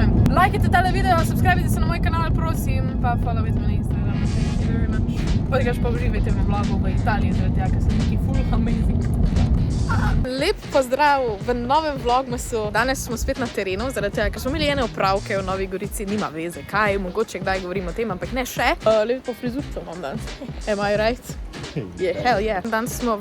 glavnem, lajkajte tale video, subscribite se na moj kanal, prosim, pa followajte me na Instagram. Thank you very much. Podgaš pa uživajte v vlogu v Italiji, zaradi tega, ker sem neki full amazing. Lep pozdrav v novem vlogmasu. Danes smo spet na terenu, zaradi tega, ker smo imeli ene opravke v Novi Gorici, nima veze kaj, mogoče kdaj govorim o tem, ampak ne še. Lepo frizurco imam danes. Am I right? Yeah, hell yeah. Danes smo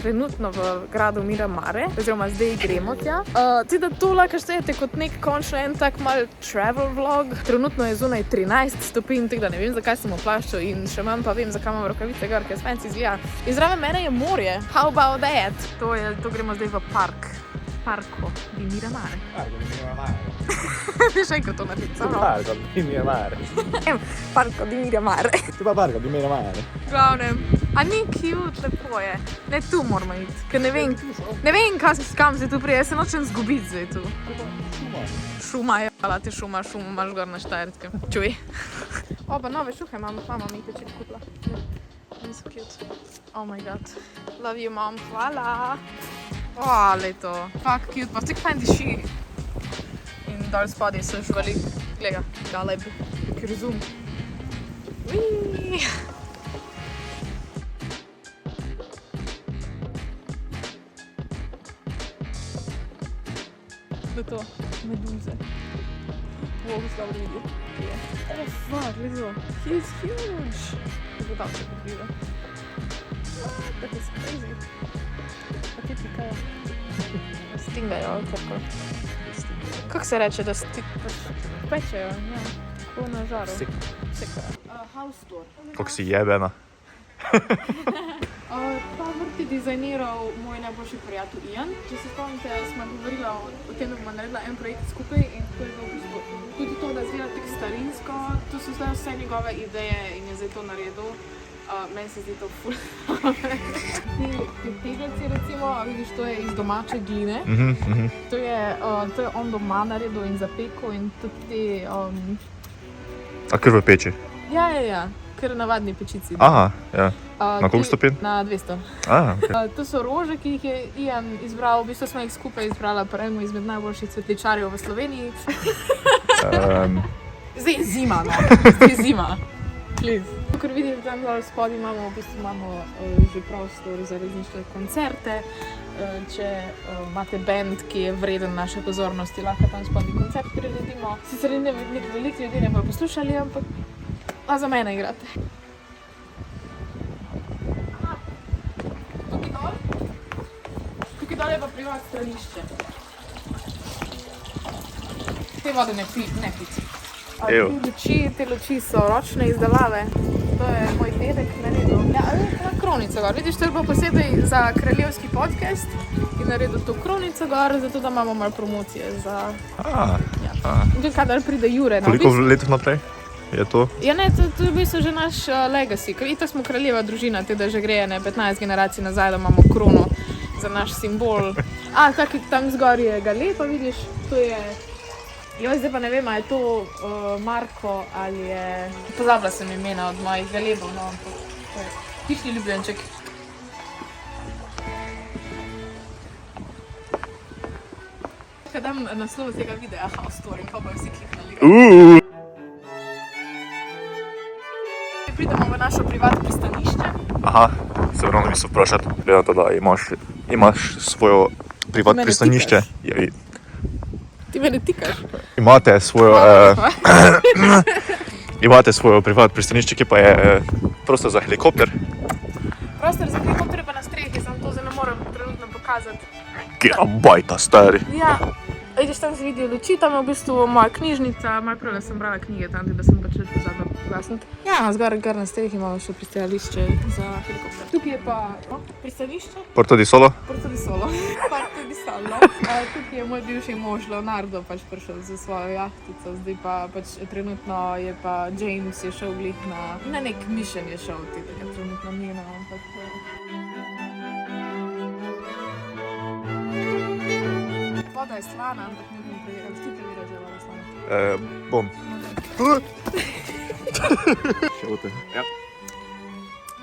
trenutno v gradu Miramare, oziroma zdaj gremo tja. Teda to lahko štejete kot nek končno en tak mal travel vlog. Trenutno je zunaj 13 stopinj, tako da ne vem, zakaj sem v plašču in še manj pa vem, zakaj imam rokavice gor, ker fancy izgleda. In zraven mene je morje. How about that? To gremo zdaj v Parco di Miramare. Parco di Miramare. Veš enko to napisano? Parco di Miramare. Parco di Miramare. Tu pa Parco di Miramare. Glavnem. A ni cute, lepo je. Ne, tu moramo iti, ker ne vem, kam se tu prije, se nočem zgubiti zdaj tu. Šuma je, hvala ti šuma imaš gor na Štajerskem. Čuj. Oba nove šuhe mama mi je ček kupila. So cute. Oh my god. Love you, mom. Hvala. Leto. Fuck cute, pa vsek fajn diši. In dol spodaj so živali. Gleda, galeb. Ki razum. Uiii. To meduze. Wow, kako se dobro vidi. Oh fuck, gledaj to. He's huge. Kako tam se pokriva. That is crazy. Pa ti pikajo. Stingajo, ali kako? Kako se reče, da pečejo? Ja, tako na žaru. Sekajo. House tour. Kako si jebena. Ta vrt je dizajniral moj najboljši prijatelj Ian. Če se spomnite, smo govorili o tem, da bomo naredila en projekt skupaj in to je bilo v bistvu tudi to, da izgleda tako starinsko. To so zdaj vse njegove ideje in je zdaj to naredil. Meni se zdi to ful. Ti tegelci recimo, vidiš, to je iz domače gline. To je on doma naredil in zapekel in tudi te... A kar v peči? Ja. Ker navadni pečici. Aha, ja. Na koliko stopinj? Na 200. Okay. To so rože, ki jih je Ian izbral, v bistvu smo jih skupaj izbrala pri enemu izmed najboljših cvetličarjev v Sloveniji. Zdaj je zima, no. Zdaj je zima. Please. Ker vidim, tam dol spodaj imamo že prostor za različne koncerte. Če imate band, ki je vreden naše pozornosti, lahko tam spodaj koncert priredimo. Sicer veliko ljudi ne bojo poslušali, ampak a za mene igrate. Tukaj dol je pa privat stranišče. Te vode ne pici. Te luči so ročne izdelave. To je moj dedek naredil. Ja, kronico gor. Vidiš, to je pa posebej za kraljevski podcast in naredil to kronico gor, zato da imamo malo promocije za... In kadar pride Jure. Koliko letov naprej je to? Ja ne, to je v bistvu že naš legacy. Itak smo kraljeva družina, teda že gre 15 generacij nazaj, da imamo krono za naš simbol. Tam zgor je gale, pa vidiš, to je... Zdaj pa ne vem, je to Marko ali je... Pozabila sem imena od mojih galebov, no, ampak to je hišni ljubljenček. Kaj dam naslov tega videa House Tour in pa bojo vsi kliknali. Pridemo v našo privat pristanišče. Aha, se vrlo mislil vprašati. Gleda to, da imaš svojo privat pristanišče. Ti me ne tikaš. Imate svojo privat pristanišče, ki pa je prostor za helikopter. Prostor za helikopter pa na strehi, samo to zdaj ne moram trenutno pokazati. Gigabajta, stari. Ja, vidiš, tam se vidijo luči, tam je v bistvu moja knjižnica, malo prej sem brala knjige tam, da sem pač pozabila poglasniti. Ja, zgor na strehi imamo še pristajališče za helikopter. Tukaj je pa pristanišče. Porto di Solo. Porto di Solo. Tukaj je moj bivši mož Leonardo pač prišel za svojo jahtico, zdaj pa pač trenutno je pa James je šel glih na nek mission je šel, tega trenutno ni, no, ampak... Voda je slana, ampak ne bom preverjala. Ti preveraš, da je voda slana? Bom. Še ote. Ja.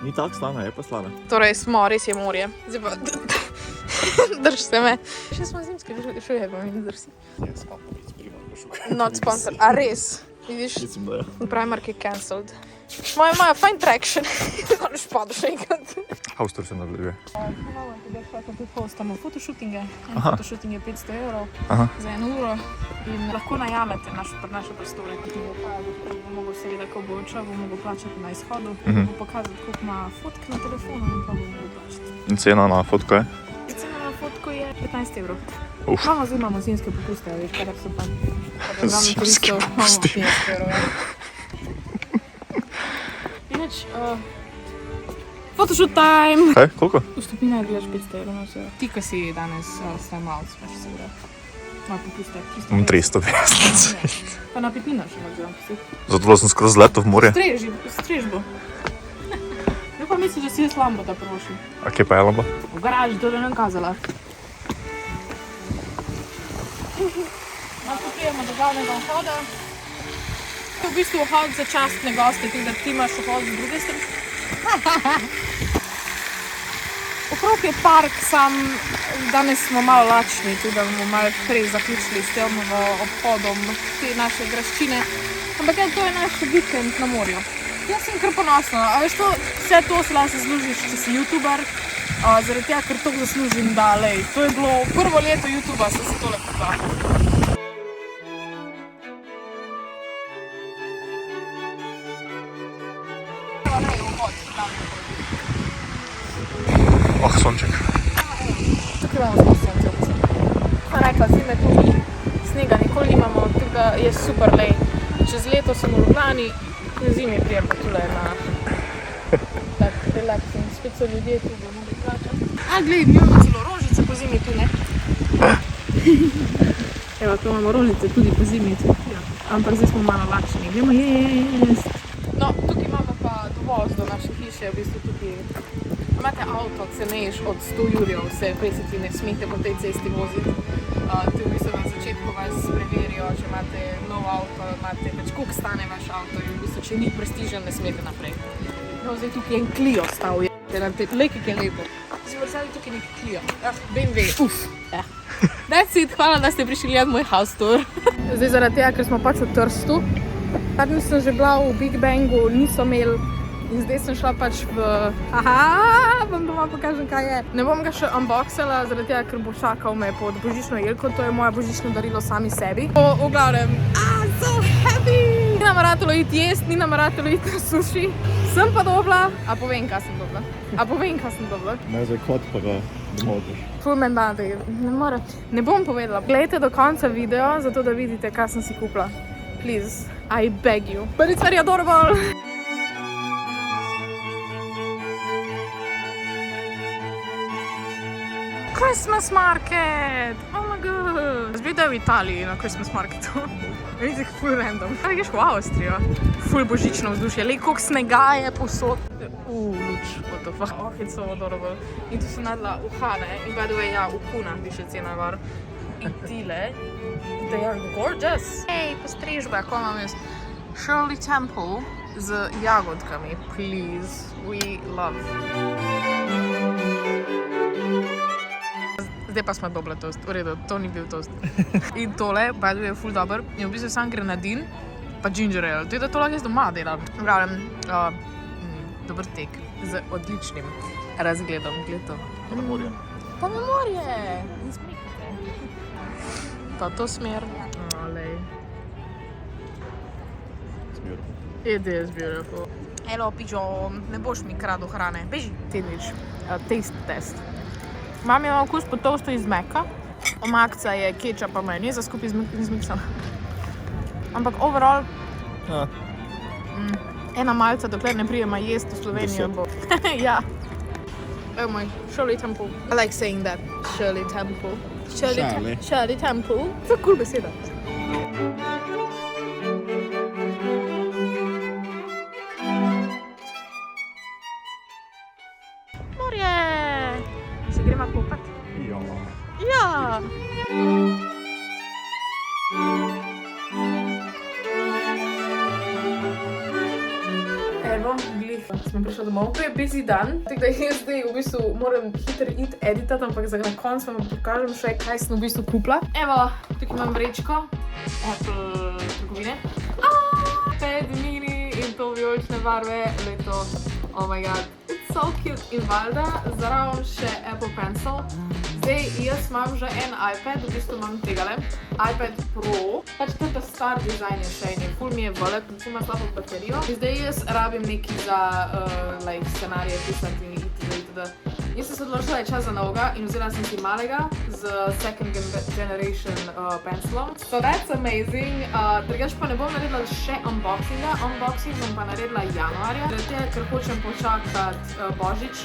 Ni tako slana, je pa slana. Torej smo, res je morje. Zdaj pa... Drž se me. Še smo zimske šuje, pa mi ne drži. Ja, spomnim, privat. Not sponsored. A res? Vidiš? Mislim, da je. Primark je cancelled. Imajo fine traction. Moraš padati še enkrat. Haustor se nadaljuje. Malo tudi tudi postamo fotoshootinge. En fotoshooting je 500 € za 1 uro in lahko najamete naše prostore. Bomo mogli seveda, ko bo odšel, bomo mogli plačati na izhodu. Bomo pokazati, koliko ima fotk na telefonu in pa bomo mogli plačati. In cena na fotko je? Cena na fotko je 15 €. Uf. Zdaj imamo zimske popuste, veš, kadar so pa. Zimske popuste. Inač, photoshoot time! Kaj, koliko? Vstopina je gledaš 500 €, no vse. Ti, ko si danes snimalc, pa še se vre. Malo popuste. 350. Pa na pitnina še malo vzem. Zato sem skroz leto v morje. Strežbo. Ne pa misliš, da si jaz lambo da prošli. A kje pa je lamba? V garaži, to ne kazala. Malo prijemo do glavnega vhoda. To je v bistvu vhod za častne goste, tudi da ti imaš vhod z druge strani. Okrog je park, sam danes smo malo lačni, tudi da bomo malo prej zaključili s tem obhodom te naše graščine. Ampak to je naš vikend na morju. Jaz sem kar ponosna, a veš to, vse to se lahko zaslužiš, če si youtuber, zaradi tega, ker toliko zaslužim, da lej, to je bilo prvo leto YouTuba, sem se tole kupila. Oh, sonček. Tukaj imamo zelo sonce. Sem rekla, zime tu ni, snega nikoli nimamo, tega je super lej. Čez leto sem v Ljubljani, zimi prijem pa tule na tak relaxing. Spet so ljudje tu, da mogli plačati. Glej, imamo celo rožice po zimi tu, ne? Evo, tu imamo rožice tudi po zimi tu. Ampak zdaj smo malo lačni, gremo jest. No, tukaj imamo pa dovoz do naše hiše, v bistvu tukaj. Imate avto, cenejš od 100 €, se peseti ne smete po tej cesti voziti. Tu v bistvu na začetku vas preverijo, če imate nov avto, imate več, koliko stane vaš avto in v bistvu, če ni prestižen, ne smete naprej. No, zdaj tukaj je en Clio stal, lej, kak je lepo. Si predstavljali tukaj neki Clio. BMW, That's it, hvala, da ste prišli gledati moj house tour. Zdaj zaradi tega, ker smo pač v Trstu. Takrat sem že bila v Big Bangu, niso imeli. In zdaj sem šla pač v... vam doma pokažem, kaj je. Ne bom ga še unboxala, zaradi tega, ker bo čakal me pod božično jelko. To je moje božično darilo sami sebi. V glavnem, so happy! Ni nam ratalo iti jest, ni nam ratalo iti na suši. Sem pa dobila, a povem, kaj sem dobila. Ne, za kot pa ga ne možeš. Ful men dati, ne morem. Ne bom povedala. Glejte do konca video, zato da vidite, kaj sem si kupila. Please, I beg you. But it's very adorable! Christmas market! Oh my god! Zbij, da je v Italiji na Christmas marketu. Vidite, ful random. Kaj greš v Avstrijo? Ful božično vzdušje. Lej, koliko snega je povsod. Luč, what the fuck. Oh, it's so adorable. In tu sem nadla uhane. In by the way, ja, ukuna bi še cena var. In tile, they are gorgeous. Hej, postrežba, ko imam jaz. Shirley Temple z jagodkami. Please, we love. Zdaj pa smo dobili toast, v redu, to ni bil toast. In tole, by the way, je ful dober, je v bistvu sam grenadin, pa ginger ale. To je da to lahko jaz doma delam. Pravim, dober tek z odličnim razgledom, gled to. Pa na morje. Pa na morje! In smekite. Pa to smer. Olej. It's beautiful. It is beautiful. Hello, pičo, ne boš mi kradel hrane. Beži. Sandwich, taste test. Imam je okus po toastu iz Meka. Omakca je kečap pa majoneza skupaj izmiksana. Ampak overall, ena malca, dokler ne prijema jest v Slovenijo, bo. Ja. Oh moj, Shirley Temple. I like saying that. Shirley Temple. Shirley Temple. To je cool beseda. Morje! Se gremo kopati? Ja! Evo, glih, smo prišli domov. To je busy dan, tako da jaz zdaj v bistvu moram hitro editati, ampak za na koncu vam pokažem še, kaj sem v bistvu kupila. Evo, tukaj imam vrečko. Apple trgovine. iPad mini in to vijolične barve, leto, oh my god, it's so cute. In valjda zraven še Apple Pencil. Zdaj, jaz imam že en iPad, v bistvu imam tegale, iPad Pro, pač to je ta star dizajn je še in je ful mi je velik, in ful ima slabo baterijo. In zdaj jaz rabim neki za scenarije pisati in itd. Jaz sem se odločila, da je čas za novega in vzela sem si malega z second generation pencilom. So that's amazing. Drugače pa ne bom naredila še unboxinga, unboxing bom pa naredila januarja, zaradi tega, ker hočem počakati Božič,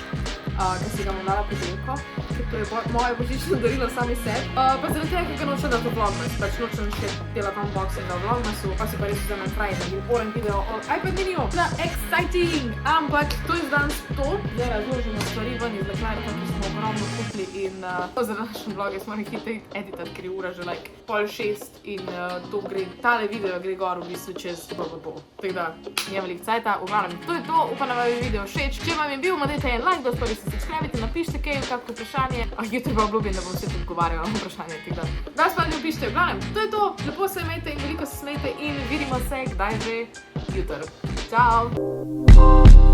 ker si ga bom dala podelko, ker to je moje božično darilo sami sebi. Pa zaradi tega, ker nočem dati v vlogmas, pač nočem še delati unboxinga v vlogmasu, pa si pa res vzamem fraj na boren video o iPad miniju. Na exciting! Ampak to je danes to, zdaj razložimo stvari ven iz Leclerca, ki smo ogromno kupili in za našem vlogu smo nekaj editati, ker je ura že like 5:30 in to gre, tale video gre gor v bistvu čez bo. Tako da, njem veliko cajta, v glavnem, to je to, upam, da vam je video všeč. Če vam je bil, dajte en like, da spori se subscribite, napište kaj, kako vprašanje. YouTube obljubim, da bom vse tudi odgovarjala na vprašanje, tako da spori napište, v glavnem, to je to, lepo se imejte in veliko se smejte in vidimo se, kdaj že, jutri. Ciao!